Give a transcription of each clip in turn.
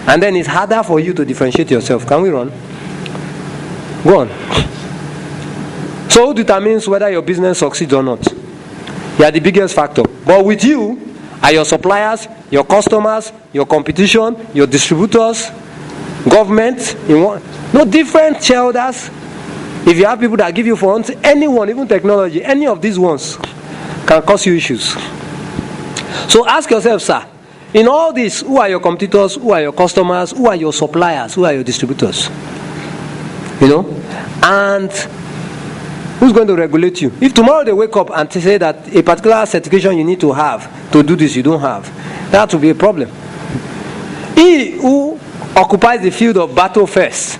And then it's harder for you to differentiate yourself. Can we run? Go on. So who determines whether your business succeeds or not? You are the biggest factor. But with you are your suppliers, your customers, your competition, your distributors, government, no different shareholders. If you have people that give you funds, anyone, even technology, any of these ones can cause you issues. So ask yourself, sir, in all this, who are your competitors, who are your customers, who are your suppliers, who are your distributors? And who's going to regulate you? If tomorrow they wake up and say that a particular certification you need to have to do this you don't have, that will be a problem. He who occupies the field of battle first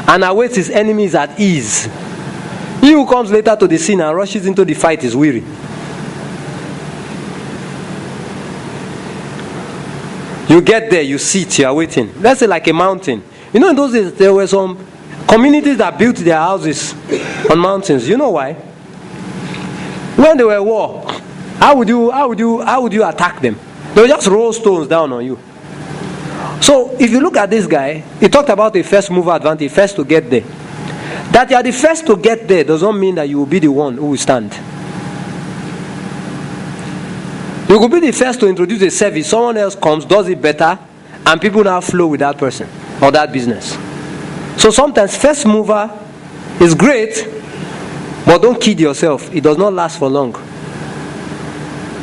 and awaits his enemies at ease, he who comes later to the scene and rushes into the fight is weary. You get there, you sit, you are waiting. Let's say like a mountain. In those days there were some communities that built their houses on mountains. You know why? When they were at war, how would you attack them? They would just roll stones down on you. So if you look at this guy, he talked about a first mover advantage, first to get there. That you are the first to get there does not mean that you will be the one who will stand. You could be the first to introduce a service, someone else comes, does it better, and people now flow with that person or that business. So sometimes first mover is great, but don't kid yourself. It does not last for long.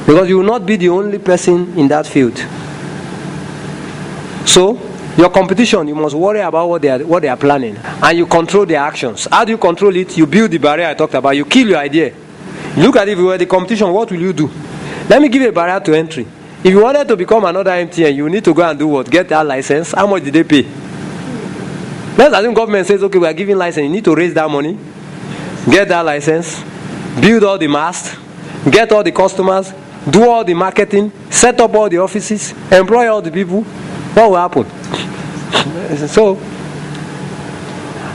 Because you will not be the only person in that field. So, your competition, you must worry about what they are planning. And you control their actions. How do you control it? You build the barrier I talked about. You kill your idea. You look at it, if you were the competition, what will you do? Let me give you a barrier to entry. If you wanted to become another MTN, you need to go and do what? Get that license. How much did they pay? Let's assume government says, okay, we are giving license. You need to raise that money. Get that license. Build all the masts. Get all the customers. Do all the marketing. Set up all the offices. Employ all the people. What will happen? So,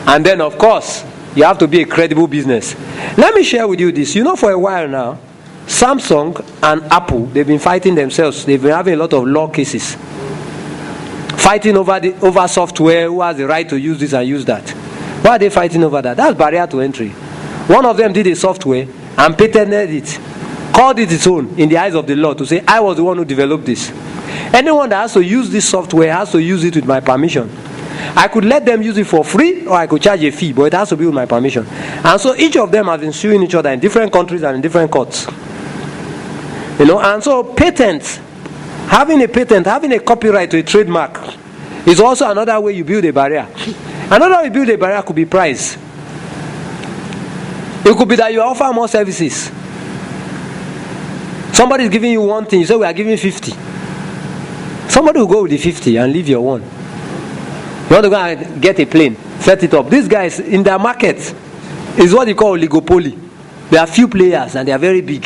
and then of course, you have to be a credible business. Let me share with you this. For a while now, Samsung and Apple, they've been fighting themselves. They've been having a lot of law cases. Fighting over software, who has the right to use this and use that. Why are they fighting over that? That's barrier to entry. One of them did a software and patented it, called it its own in the eyes of the law to say, I was the one who developed this. Anyone that has to use this software has to use it with my permission. I could let them use it for free or I could charge a fee, but it has to be with my permission. And so each of them has been suing each other in different countries and in different courts. And so patents, having a patent, having a copyright to a trademark is also another way you build a barrier. Another way you build a barrier could be price. It could be that you offer more services. Somebody is giving you one thing, you say we are giving 50. Somebody will go with the 50 and leave your one. You want to go and get a plane, set it up. These guys in their market is what you call oligopoly. There are few players and they are very big.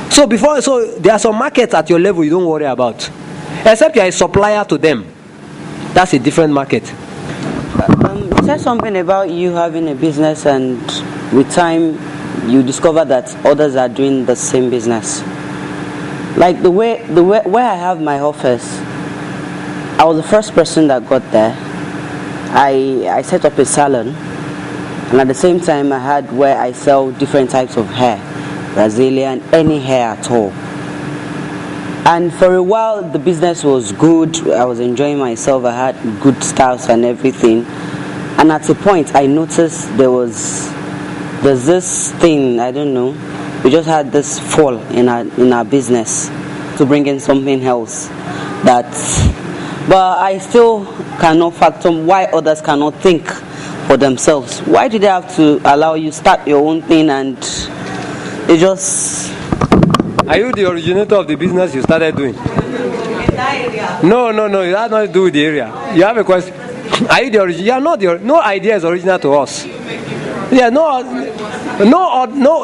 So there are some markets at your level you don't worry about. Except you are a supplier to them. That's a different market. You said something about you having a business and with time you discover that others are doing the same business. Like the way where I have my office, I was the first person that got there. I set up a salon, and at the same time I had where I sell different types of hair, Brazilian, any hair at all. And for a while the business was good. I was enjoying myself. I had good staffs and everything. And at a point I noticed there's this thing, I don't know. We just had this fall in our business to bring in something else. But I still cannot fathom why others cannot think for themselves. Why do they have to allow you start your own thing and it just... Are you the originator of the business you started doing? In that area. No, it has nothing to do with the area. You have a question. Are you the originator? You are not no idea is original to us. Yeah, no,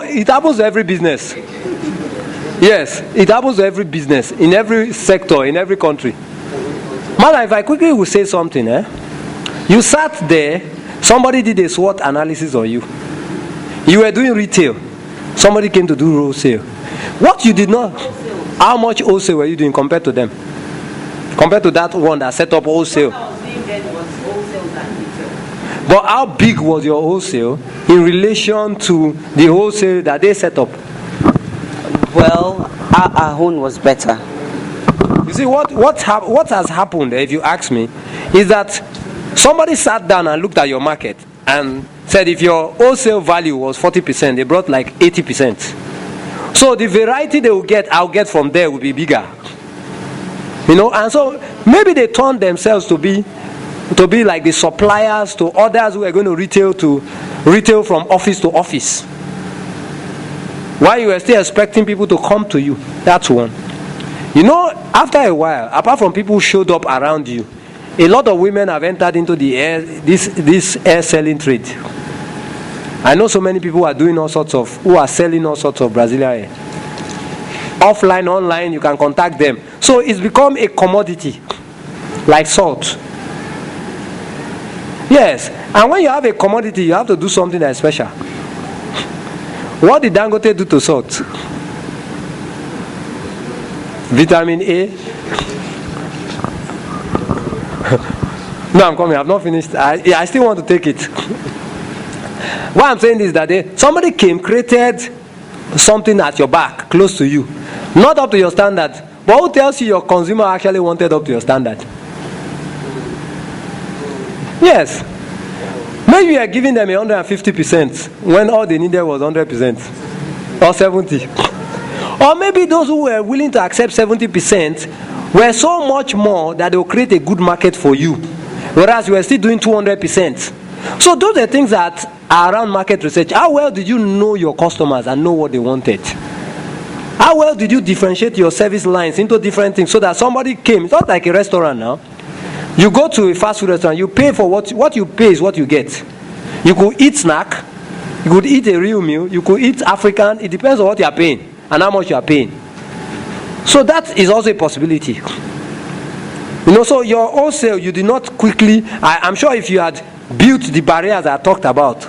it happens to every business. Yes, it happens to every business, in every sector, in every country. Man, if I quickly will say something, you sat there, somebody did a SWOT analysis on you. You were doing retail. Somebody came to do wholesale. What you did not, how much wholesale were you doing compared to them? compared to that one that set up wholesale. But how big was your wholesale in relation to the wholesale that they set up? Well, our own was better. You see, what has happened, if you ask me, is that somebody sat down and looked at your market and said if your wholesale value was 40%, they brought like 80%. So the variety they will get, I'll get from there will be bigger. You know, and so maybe they turned themselves to be like the suppliers to others who are going to retail from office to office. While you are still expecting people to come to you. That's one. You know, after a while, apart from people who showed up around you, a lot of women have entered into this air selling trade. I know so many people who are selling all sorts of Brazilian air. Offline, online, you can contact them. So it's become a commodity, like salt. Yes, and when you have a commodity, you have to do something that is special. What did Dangote do to salt? Vitamin A. No, I'm coming. I've not finished. I still want to take it. What I'm saying is that somebody came, created something at your back, close to you, not up to your standard. But who tells you your consumer actually wanted up to your standard? Yes. Maybe you are giving them 150% when all they needed was 100% or 70%. Or maybe those who were willing to accept 70% were so much more that they will create a good market for you, whereas you are still doing 200%. So those are things that are around market research. How well did you know your customers and know what they wanted? How well did you differentiate your service lines into different things so that somebody came? It's not like a restaurant now. You go to a fast food restaurant, you pay for what you pay is what you get. You could eat snack, you could eat a real meal, you could eat African. It depends on what you are paying and how much you are paying. So that is also a possibility. You know, so your wholesale, you did not quickly. I'm sure if you had built the barriers I talked about.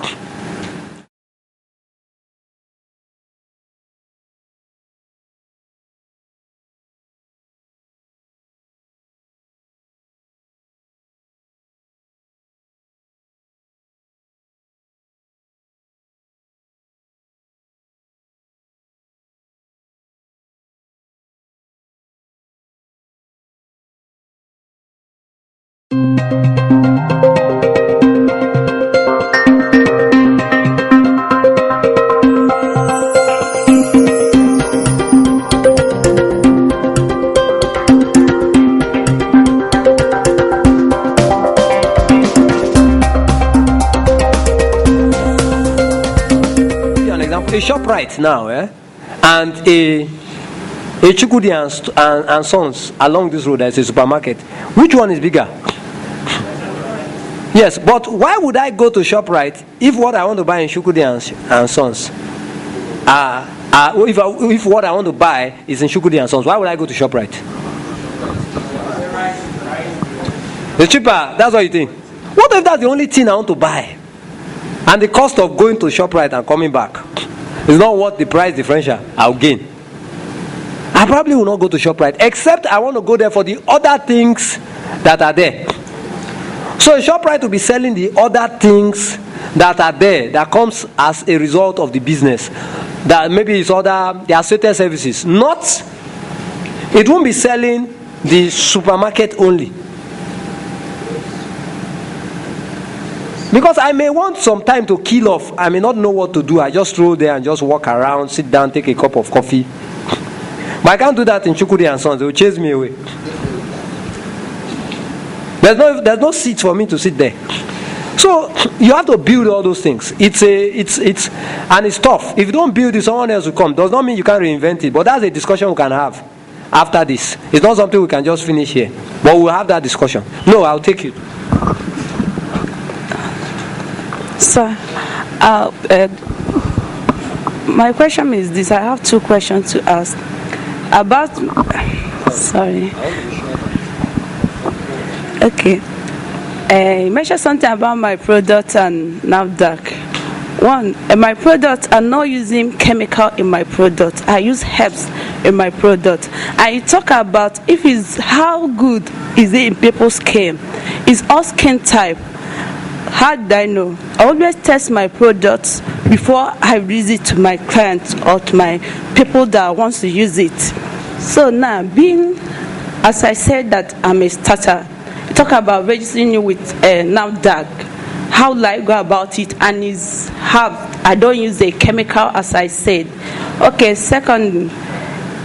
A ShopRite now, and a Chukudi and Sons along this road, there's a supermarket. Which one is bigger? Yes, but why would I go to ShopRite if what I want to buy in Chukudi and Sons? If what I want to buy is in Chukudi and Sons, why would I go to ShopRite? It's cheaper. That's what you think. What if that's the only thing I want to buy, and the cost of going to ShopRite and coming back is not worth the price differential I'll gain? I probably will not go to ShopRite, except I want to go there for the other things that are there. So ShopRite will be selling the other things that are there, that comes as a result of the business. That maybe it's the associated services. It won't be selling the supermarket only. Because I may want some time to kill off. I may not know what to do. I just stroll there and just walk around, sit down, take a cup of coffee. But I can't do that in Chukudi and Sons. They will chase me away. There's no seat for me to sit there. So you have to build all those things. And it's tough. If you don't build it, someone else will come. Does not mean you can't reinvent it. But that's a discussion we can have after this. It's not something we can just finish here. But we'll have that discussion. No, I'll take it. Sir, my question is this. I have two questions to ask. Sorry. Okay. You mentioned something about my product and NAFDAC. One, my products are not using chemical in my product. I use herbs in my product. And you talk about if it's how good is it in people's skin. It's all skin type. How did I know? I always test my products before I release it to my clients or to my people that wants to use it. So now, as I said that I'm a starter, you talk about registering you with NAFDAC. How will I go about it? And I don't use a chemical, as I said. Okay, second,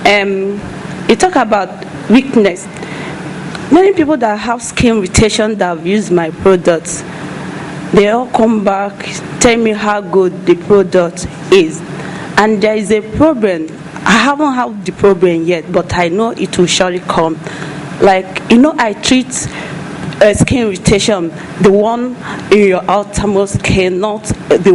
you talk about weakness. Many people that have skin irritation that have used my products, they all come back, tell me how good the product is. And there is a problem. I haven't had the problem yet, but I know it will surely come. Like, I treat skin irritation, the one in your outermost skin, not the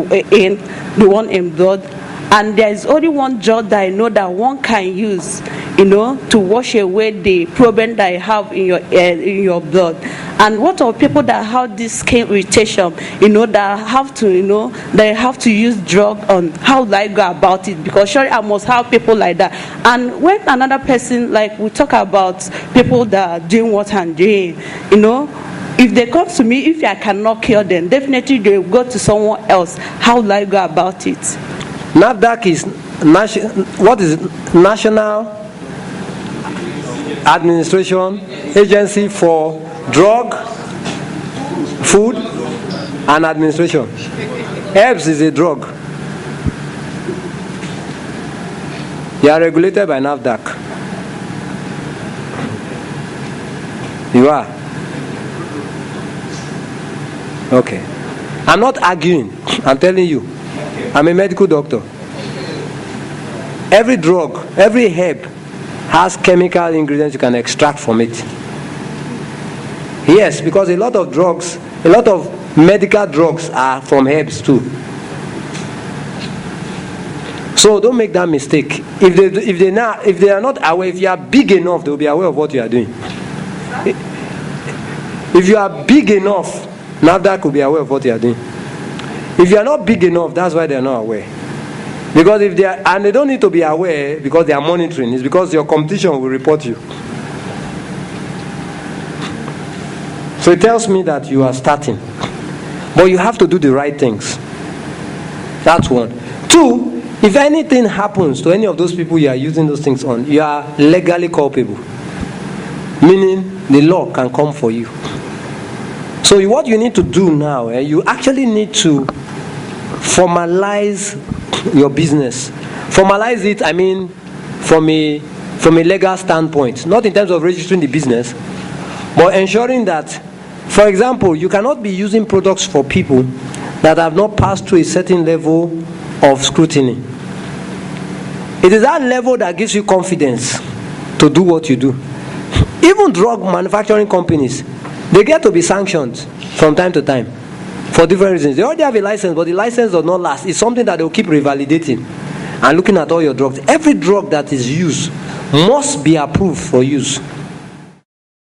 one in blood. And there is only one drug that I know that one can use, to wash away the problem that you have in your blood. And what are people that have this skin irritation, that have to use drug on? How do I go about it? Because surely I must have people like that. And when another person, like we talk about people that are doing what I'm doing, if they come to me, if I cannot cure them, definitely they will go to someone else. How do I go about it? NAFDAC is National Administration Agency for Drug, Food and Administration. Herbs is a drug. You are regulated by NAFDAC. You are. Okay. I'm not arguing. I'm telling you. I'm a medical doctor. Every drug, every herb has chemical ingredients you can extract from it. Yes, because a lot of drugs, a lot of medical drugs are from herbs too. So don't make that mistake. If they are not aware, if you are big enough, they will be aware of what you are doing. If you are big enough, NAFDAC will be aware of what you are doing. If you are not big enough, that's why they are not aware. Because if they are, and they don't need to be aware because they are monitoring, it's because your competition will report you. So it tells me that you are starting. But you have to do the right things. That's one. Two, if anything happens to any of those people you are using those things on, you are legally culpable. Meaning the law can come for you. So what you need to do now, you actually need to formalize your business. Formalize it, I mean, from a legal standpoint. Not in terms of registering the business, but ensuring that, for example, you cannot be using products for people that have not passed through a certain level of scrutiny. It is that level that gives you confidence to do what you do. Even drug manufacturing companies, they get to be sanctioned from time to time for different reasons. They already have a license, but the license does not last. It's something that they will keep revalidating and looking at all your drugs. Every drug that is used must be approved for use.